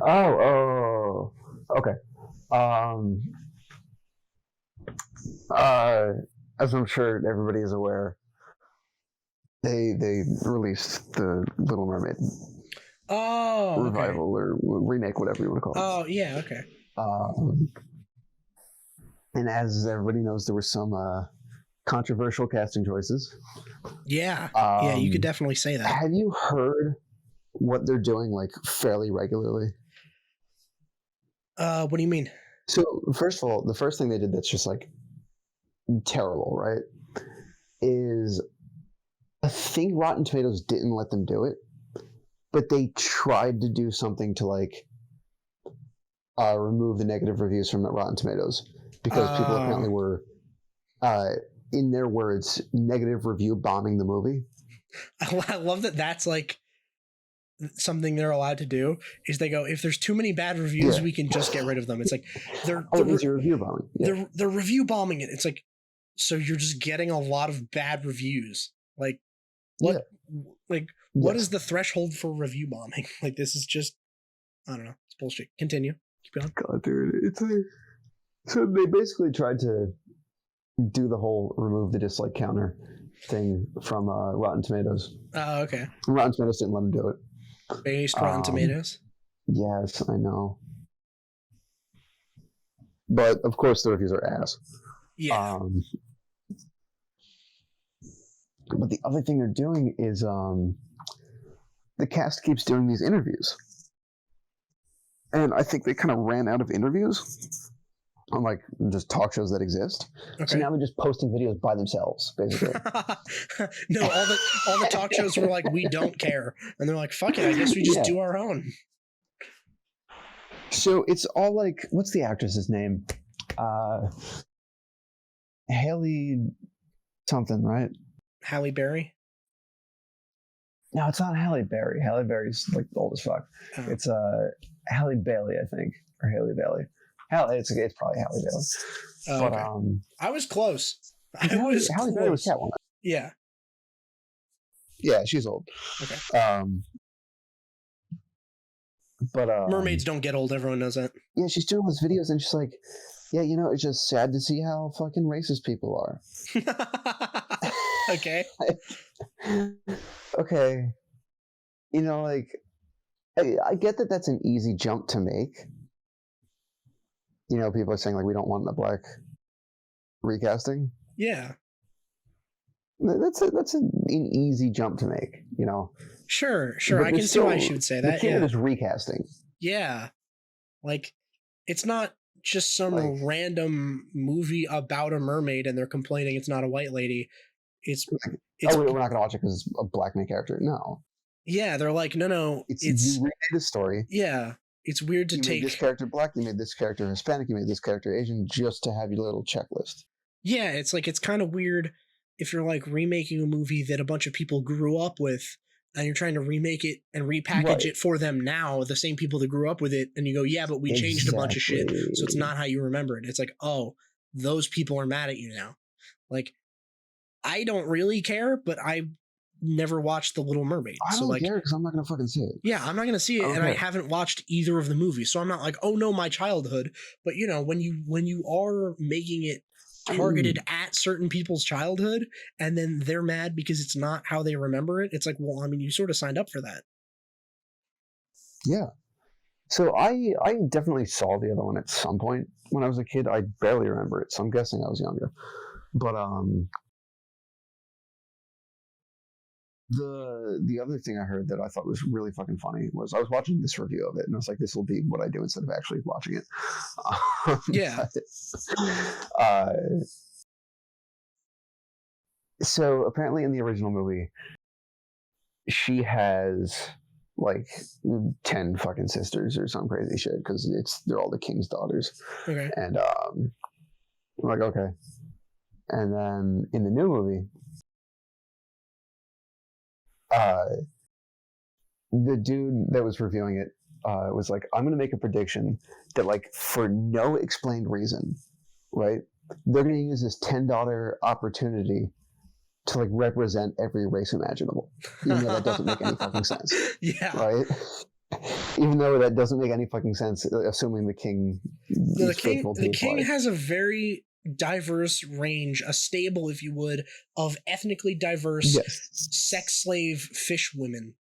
Oh, okay. Um, as I'm sure everybody is aware, they released the Little Mermaid revival or remake, whatever you want to call it. Oh, yeah, okay. And as everybody knows, there were some controversial casting choices. Yeah, you could definitely say that. Have you heard what they're doing like fairly regularly? What do you mean? So first of all, the first thing they did that's just like terrible, right? Is I think Rotten Tomatoes didn't let them do it, but they tried to do something to like remove the negative reviews from Rotten Tomatoes because people apparently were, in their words, negative review bombing the movie. I love that. That's like something they're allowed to do. Is they go, if there's too many bad reviews, we can just get rid of them. It's like they're review bombing. Yeah. They're review bombing it. It's like, so you're just getting a lot of bad reviews. Like what? Yeah. Like what is the threshold for review bombing? Like this is just, I don't know. It's bullshit. Continue. Keep going. God, dude, it's like, so they basically tried to do the whole remove the dislike counter thing from Rotten Tomatoes. Oh, okay. Rotten Tomatoes didn't let them do it. Based Rotten Tomatoes? Yes, I know. But of course the reviews are ass. Yeah. But the other thing they're doing is the cast keeps doing these interviews. And I think they kind of ran out of interviews on like just talk shows that exist. Okay. So now they're just posting videos by themselves, basically. No, all the talk shows were like, we don't care. And they're like, fuck it, I guess we just do our own. So it's all like, what's the actress's name? Haley something, right? Halle Berry? No, it's not Halle Berry. Halle Berry's like old as fuck. Oh. It's Halle Bailey, I think, or Haley Bailey. It's probably Halle Bailey. Oh, but okay. I was close. Halle Bailey was Catwoman. Yeah. Yeah, she's old. Okay. But mermaids don't get old. Everyone knows that. Yeah, she's doing those videos, and she's like, "Yeah, you know, it's just sad to see how fucking racist people are." Okay. Okay. You know, like, I get that that's an easy jump to make. You know, people are saying, like, we don't want a black recasting. Yeah. That's an easy jump to make, you know? Sure. But I can see why she would say that. The kid is recasting. Yeah. Like, it's not just some random movie about a mermaid and they're complaining it's not a white lady. It's we're not going to watch it because it's a black main character. No. Yeah, they're like, no. It's you remade the story. Yeah. It's weird to take... You made this character black, you made this character Hispanic, you made this character Asian just to have your little checklist. Yeah, it's like, it's kind of weird if you're like remaking a movie that a bunch of people grew up with and you're trying to remake it and repackage it for them now, the same people that grew up with it, and you go, yeah, but we changed a bunch of shit, so it's not how you remember it. It's like, oh, those people are mad at you now. Like, I don't really care, but I never watched The Little Mermaid. I don't care because I'm not going to fucking see it. Yeah, I'm not going to see it, and I haven't watched either of the movies, so I'm not like, oh no, my childhood. But you know, when you are making it targeted at certain people's childhood, and then they're mad because it's not how they remember it, it's like, well, I mean, you sort of signed up for that. Yeah. So I definitely saw the other one at some point when I was a kid. I barely remember it, so I'm guessing I was younger. But the other thing I heard that I thought was really fucking funny was I was watching this review of it, and I was like, this will be what I do instead of actually watching it. Yeah. So apparently in the original movie, she has like 10 fucking sisters or some crazy shit because they're all the king's daughters. Okay. And I'm like, okay. And then in the new movie, the dude that was reviewing it was like, I'm going to make a prediction that, like, for no explained reason, right, they're going to use this $10 opportunity to, like, represent every race imaginable, even though that doesn't make any fucking sense. Yeah. Right? Even though that doesn't make any fucking sense, assuming the king The is faithful to the his king wife. has a very diverse range, a stable, if you would, of ethnically diverse sex slave fish women.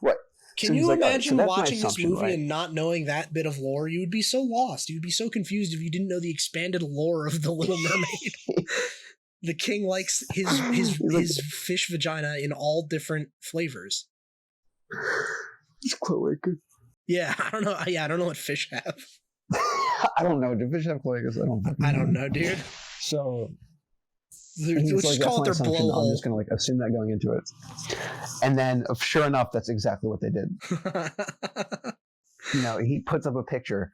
Right. Can So he's you like, all right, imagine so that's my watching this assumption, movie right? and not knowing that bit of lore? You would be so lost. You'd be so confused if you didn't know the expanded lore of The Little Mermaid. The king likes his like, fish vagina in all different flavors. It's cloaca. Yeah, I don't know. Yeah, I don't know what fish have. I don't know. Do fish have cloacas? I don't know, dude. So Let's like, just call it their assumption. I'm blowhole. just gonna like assume that going into it, and then sure enough, that's exactly what they did. He puts up a picture,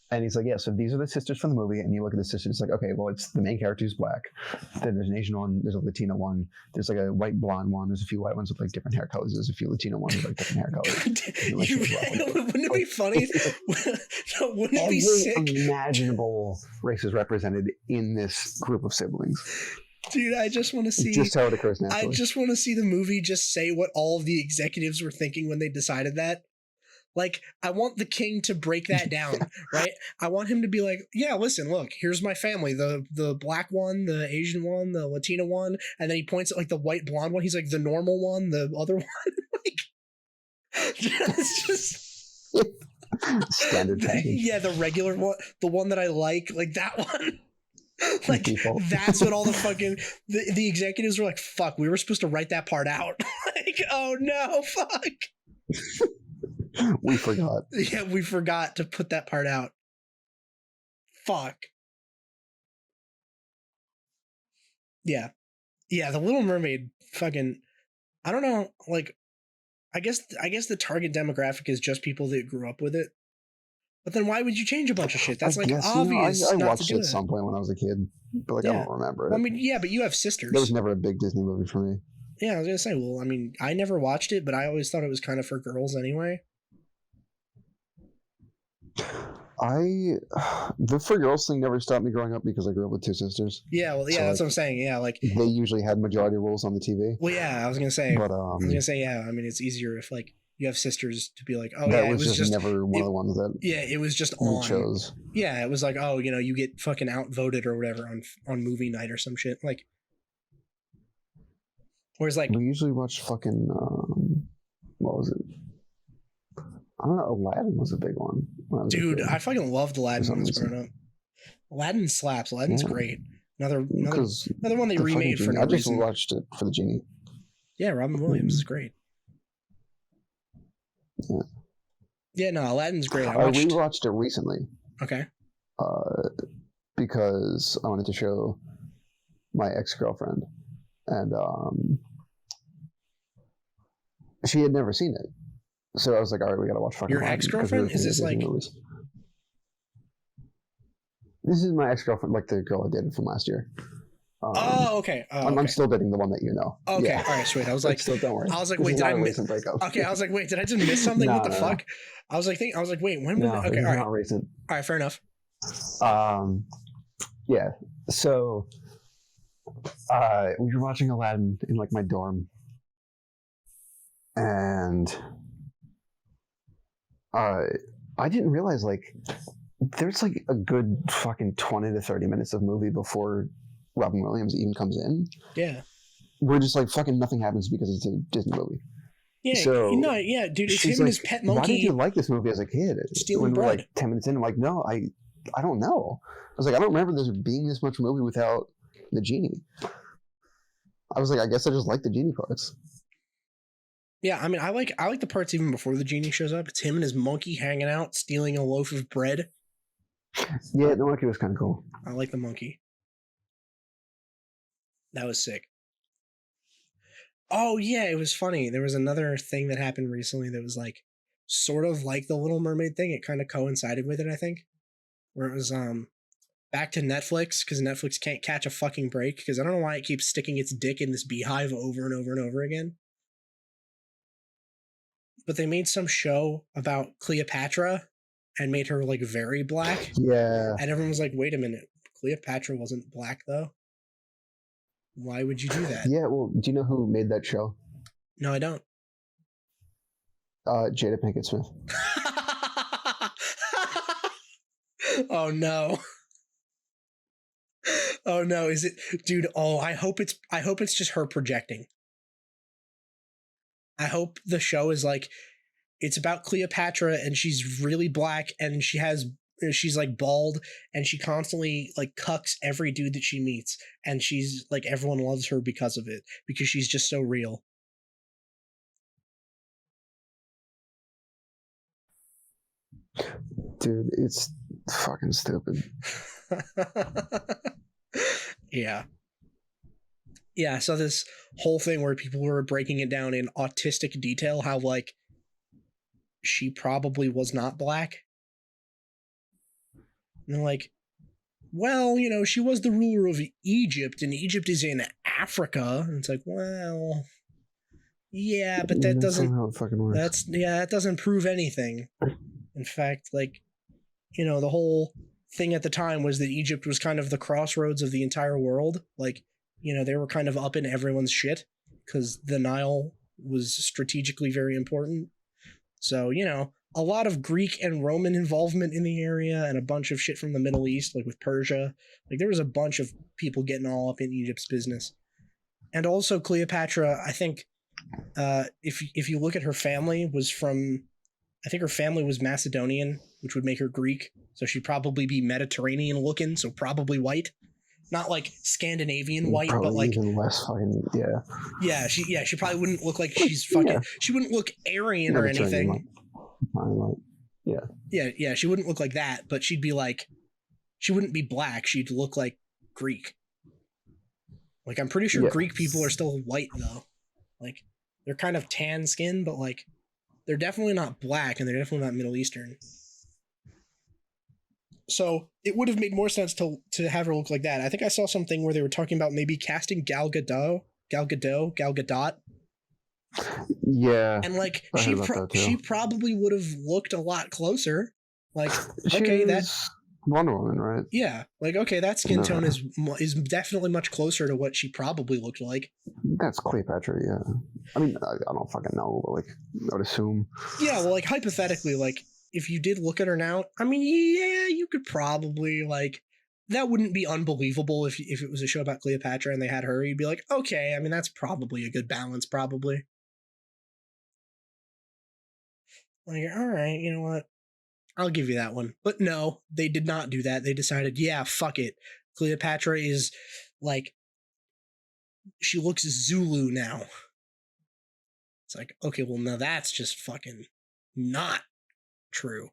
and he's like, "Yeah, so these are the sisters from the movie." And you look at the sisters, it's like, okay, well, it's the main character who's black. Then there's an Asian one, there's a Latina one, there's like a white blonde one, there's a few white ones with like different hair colors, there's a few Latino ones with like different hair colors. Wouldn't it be funny? Wouldn't it be sick? Every imaginable race is represented in this group of siblings. Dude, I just want to see. Just how it occurs naturally. I just want to see the movie just say what all of the executives were thinking when they decided that. Like, I want the king to break that down, right? I want him to be like, yeah, listen, look, here's my family. The black one, the Asian one, the Latina one. And then he points at like the white blonde one. He's like, the normal one, the other one. Like, it's just standard package. Yeah, the regular one, the one that I like that one. Like, that's what all the fucking the executives were like, fuck, we were supposed to write that part out. Like, oh no, fuck. We forgot. Yeah, we forgot to put that part out. Fuck. Yeah. Yeah, The Little Mermaid fucking, I don't know, like, I guess the target demographic is just people that grew up with it. But then why would you change a bunch of shit? That's obvious. I watched it at some point when I was a kid, but like, I don't remember it. Well, I mean, yeah, but you have sisters. There was never a big Disney movie for me. Yeah, I was gonna say, well, I mean, I never watched it, but I always thought it was kind of for girls anyway. The for girls thing never stopped me growing up because I grew up with two sisters. Yeah, well, yeah, so that's what I'm saying. Yeah, like they usually had majority rules on the TV. Well, yeah, I was gonna say. But yeah. I mean, it's easier if like you have sisters to be like, oh that yeah, was just never one of the ones that. Yeah, it was just on shows. Yeah, it was like, oh, you get fucking outvoted or whatever on movie night or some shit. Like, whereas like we usually watch fucking what was it? I don't know. Aladdin was a big one. Dude, I fucking loved Aladdin when I was growing up. Aladdin slaps. Aladdin's great. Another one they remade for no reason. I just watched it for the genie. Yeah, Robin Williams is great. Yeah, no, Aladdin's great. I rewatched it recently. Okay. Because I wanted to show my ex-girlfriend, and she had never seen it. So I was like, all right, we gotta watch fucking Your ex-girlfriend? Is this like... movies. This is my ex-girlfriend, like the girl I dated from last year. Okay. I'm still dating the one that you know. Okay, yeah. all right, sweet. I was like, still, don't worry. I was like, wait, did I miss? Okay, I was like, wait, did I just miss something? What the fuck? I was like, wait, when? No, okay, all right. Not recent. All right, fair enough. Yeah. So, we were watching Aladdin in like my dorm, and I didn't realize like there's like a good fucking 20 to 30 minutes of movie before Robin Williams even comes in. Yeah. We're just like fucking nothing happens because it's a Disney movie. Yeah. So yeah, dude, it's him like, and his pet monkey. Why did you like this movie as a kid? Stealing bread. We're like 10 minutes in, I'm like, no, I don't know. I was like, I don't remember there being this much movie without the genie. I was like, I guess I just like the genie parts. Yeah, I mean, I like the parts even before the genie shows up. It's him and his monkey hanging out, stealing a loaf of bread. Yeah, the monkey was kind of cool. I like the monkey. That was sick. Oh, yeah, it was funny. There was another thing that happened recently that was like sort of like the Little Mermaid thing. It kind of coincided with it, I think. Where it was back to Netflix, because Netflix can't catch a fucking break, because I don't know why it keeps sticking its dick in this beehive over and over and over again. But they made some show about Cleopatra and made her like very black. Yeah. And everyone was like, wait a minute, Cleopatra wasn't black though. Why would you do that? Yeah, well, do you know who made that show? No, I don't. Jada Pinkett Smith. Oh no. Oh no, is it, dude? Oh, I hope it's just her projecting. I hope the show is like, it's about Cleopatra and she's really black and she's like bald and she constantly like cucks every dude that she meets and she's like, everyone loves her because of it, because she's just so real. Dude, it's fucking stupid. Yeah. Yeah, so this whole thing where people were breaking it down in autistic detail, how like she probably was not black. And they're like, well, you know, she was the ruler of Egypt, and Egypt is in Africa. And it's like, well, yeah, but that doesn't. How it fucking works. That doesn't prove anything. In fact, like, you know, the whole thing at the time was that Egypt was kind of the crossroads of the entire world. Like, you know, they were kind of up in everyone's shit because the Nile was strategically very important. So, you know, a lot of Greek and Roman involvement in the area and a bunch of shit from the Middle East, like with Persia. Like there was a bunch of people getting all up in Egypt's business. And also Cleopatra, I think, if you look at her family, I think her family was Macedonian, which would make her Greek. So she'd probably be Mediterranean looking, so probably white. Not like Scandinavian white, probably but like even less fucking, yeah. She probably wouldn't look like she's fucking. Yeah. She wouldn't look Aryan or anything. Yeah. She wouldn't look like that, but she'd be like, she wouldn't be black. She'd look like Greek. Like I'm pretty sure Greek people are still white though. Like they're kind of tan skin, but like they're definitely not black and they're definitely not Middle Eastern. So it would have made more sense to have her look like that. I think I saw something where they were talking about maybe casting Gal Gadot. Yeah. And like she probably would have looked a lot closer. Like okay, that's Wonder Woman, right? Yeah. Like okay, that skin tone is definitely much closer to what she probably looked like. That's Cleopatra, yeah. I mean, I don't fucking know, but like I would assume. Yeah, well, like hypothetically, like if you did look at her now, I mean, yeah, you could probably like, that wouldn't be unbelievable if it was a show about Cleopatra and they had her. You'd be like, okay, I mean, that's probably a good balance, probably. Like, all right, you know what? I'll give you that one. But no, they did not do that. They decided, yeah, fuck it. Cleopatra is like, she looks Zulu now. It's like, okay, well, now that's just fucking not true.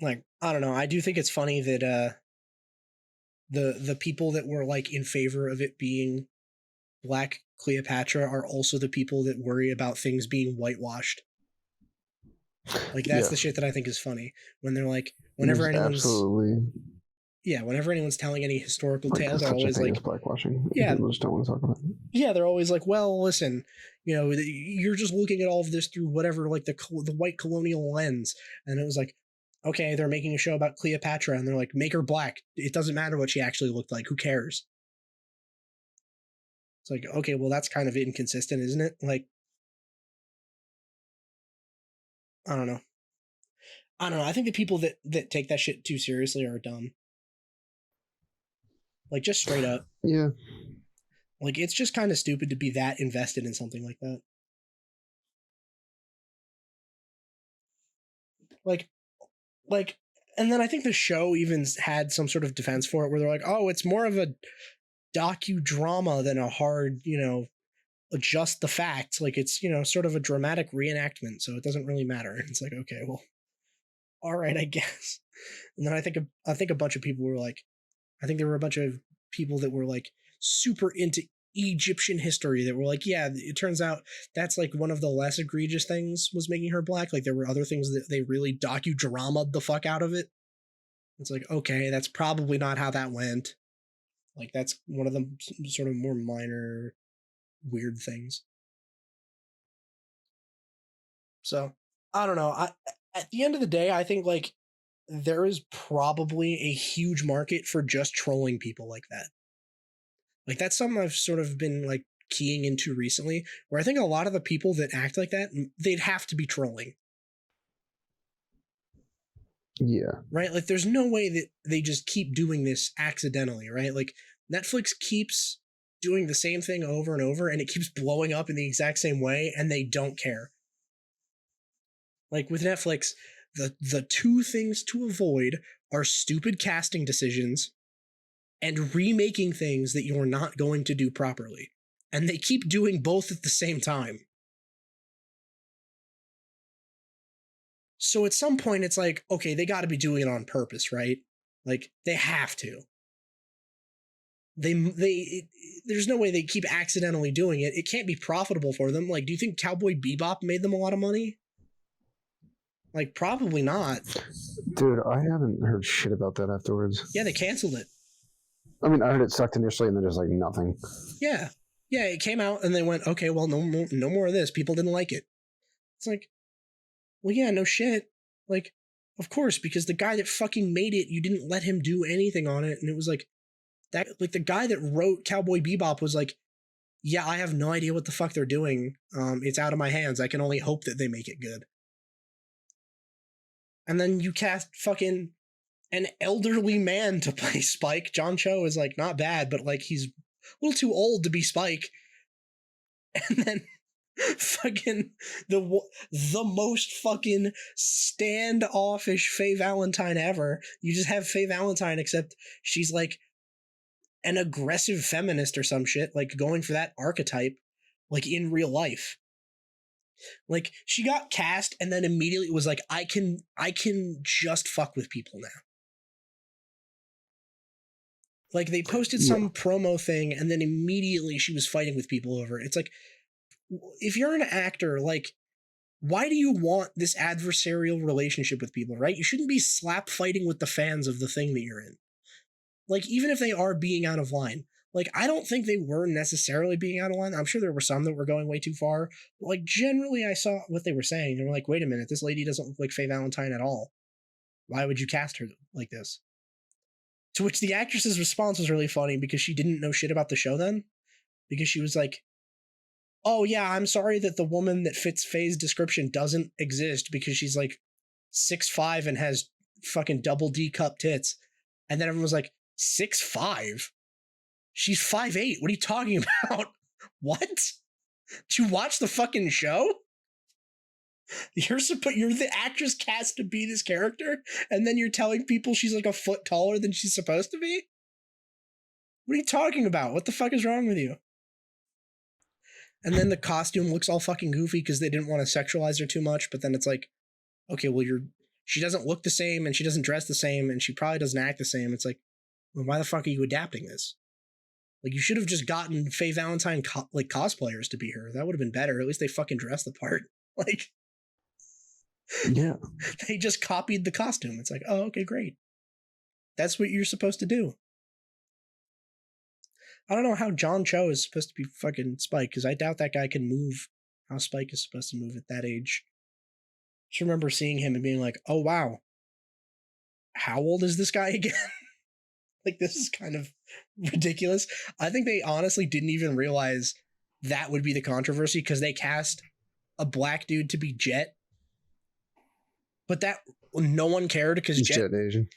Like, I don't know. I do think it's funny that the people that were like in favor of it being black Cleopatra are also the people that worry about things being whitewashed. Like that's the shit that I think is funny when they're like, whenever anyone's telling any historical tale, they're always like, blackwashing. Yeah, people just don't want to talk about it. Yeah, they're always like, well, listen, you know, you're just looking at all of this through whatever, like the white colonial lens, and it was like, okay, they're making a show about Cleopatra, and they're like, make her black. It doesn't matter what she actually looked like. Who cares? It's like, okay, well, that's kind of inconsistent, isn't it? Like, I don't know. I think the people that take that shit too seriously are dumb. Like, just straight up. Yeah. Like, it's just kind of stupid to be that invested in something like that. Like, and then I think the show even had some sort of defense for it where they're like, oh, it's more of a docudrama than a hard, you know, adjust the facts. Like it's, you know, sort of a dramatic reenactment, so it doesn't really matter. It's like, okay, well, all right, I guess. And then I think a bunch of people were like, I think there were a bunch of people that were like super into Egyptian history that were like, yeah, it turns out that's like one of the less egregious things was making her black. Like there were other things that they really docudramaed the fuck out of it. It's like, okay, that's probably not how that went. Like that's one of the sort of more minor weird things. So I don't know. At the end of the day, I think like there is probably a huge market for just trolling people like that. Like that's something I've sort of been like keying into recently, where I think a lot of the people that act like that, they'd have to be trolling. Yeah. Right? Like, there's no way that they just keep doing this accidentally, right? Like, Netflix keeps doing the same thing over and over, and it keeps blowing up in the exact same way, and they don't care. Like, with Netflix, the two things to avoid are stupid casting decisions and remaking things that you're not going to do properly. And they keep doing both at the same time. So at some point, it's like, okay, they got to be doing it on purpose, right? Like, they have to. There's no way they keep accidentally doing it. It can't be profitable for them. Like, do you think Cowboy Bebop made them a lot of money? Like, probably not. Dude, I haven't heard shit about that afterwards. Yeah, they canceled it. I mean, I heard it sucked initially, and then just like nothing. Yeah, it came out, and they went, okay, well, no more of this. People didn't like it. It's like, well, yeah, no shit. Like, of course, because the guy that fucking made it, you didn't let him do anything on it, and it was like that. Like, the guy that wrote Cowboy Bebop was like, yeah, I have no idea what the fuck they're doing. It's out of my hands. I can only hope that they make it good. And then you cast fucking an elderly man to play Spike. John Cho is like not bad, but like he's a little too old to be Spike. And then fucking the most fucking standoffish Faye Valentine ever. You just have Faye Valentine, except she's like an aggressive feminist or some shit, like going for that archetype, like in real life. Like, she got cast and then immediately was like, I can just fuck with people now. Like, they posted some promo thing and then immediately she was fighting with people over it. It's like, if you're an actor, like, why do you want this adversarial relationship with people, right? You shouldn't be slap fighting with the fans of the thing that you're in. Like, even if they are being out of line. Like, I don't think they were necessarily being out of line. I'm sure there were some that were going way too far. But, like, generally, I saw what they were saying. They were like, wait a minute, this lady doesn't look like Faye Valentine at all. Why would you cast her like this? To which the actress's response was really funny because she didn't know shit about the show then. Because she was like, oh, yeah, I'm sorry that the woman that fits Faye's description doesn't exist because she's, like, 6'5" and has fucking double D cup tits. And then everyone was like, 6'5"? She's 5'8". What are you talking about? What? Did you watch the fucking show? You're the actress cast to be this character, and then you're telling people she's like a foot taller than she's supposed to be? What are you talking about? What the fuck is wrong with you? And then the costume looks all fucking goofy because they didn't want to sexualize her too much, but then it's like, okay, well, she doesn't look the same, and she doesn't dress the same, and she probably doesn't act the same. It's like, well, why the fuck are you adapting this? Like, you should have just gotten Faye Valentine cosplayers to be her. That would have been better. At least they fucking dressed the part. Like, yeah, they just copied the costume. It's like, oh, okay, great. That's what you're supposed to do. I don't know how John Cho is supposed to be fucking Spike, because I doubt that guy can move how Spike is supposed to move at that age. I just remember seeing him and being like, oh, wow. How old is this guy again? Like, this is kind of ridiculous. I think they honestly didn't even realize that would be the controversy because they cast a black dude to be Jet. But that no one cared because Jet Asian.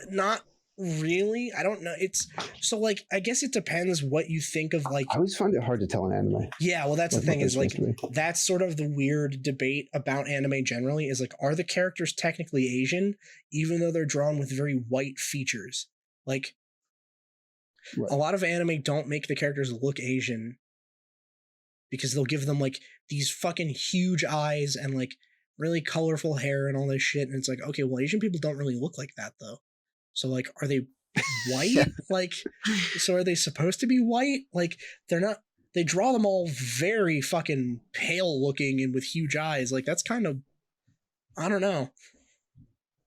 Not really. I don't know. It's so like, I guess it depends what you think of. Like, I always find it hard to tell an anime. Yeah, well, that's the thing is like, that's sort of the weird debate about anime generally is like, are the characters technically Asian even though they're drawn with very white features? Like, right. A lot of anime don't make the characters look Asian because they'll give them like these fucking huge eyes and like really colorful hair and all this shit. And it's like, okay, well, Asian people don't really look like that though. So like, are they white? Yeah. Like, so are they supposed to be white? Like, they're not. They draw them all very fucking pale looking and with huge eyes. Like, that's kind of, I don't know.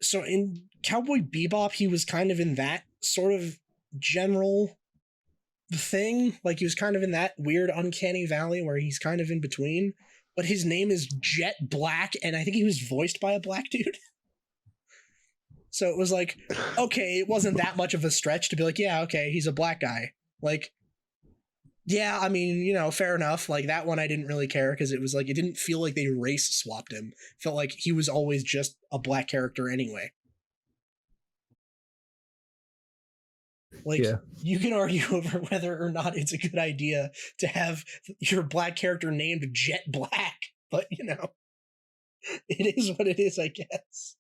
So in Cowboy Bebop, he was kind of in that sort of general thing. Like, he was kind of in that weird uncanny valley where he's kind of in between. But his name is Jet Black, and I think he was voiced by a black dude. So it was like, okay, it wasn't that much of a stretch to be like, yeah, okay, he's a black guy. Like, Yeah, I mean, fair enough. Like that one I didn't really care because it was like it didn't feel like they race swapped him. It felt like he was always just a black character anyway. Like Yeah. you can argue over whether or not it's a good idea to have your black character named Jet Black, but it is what it is, I guess.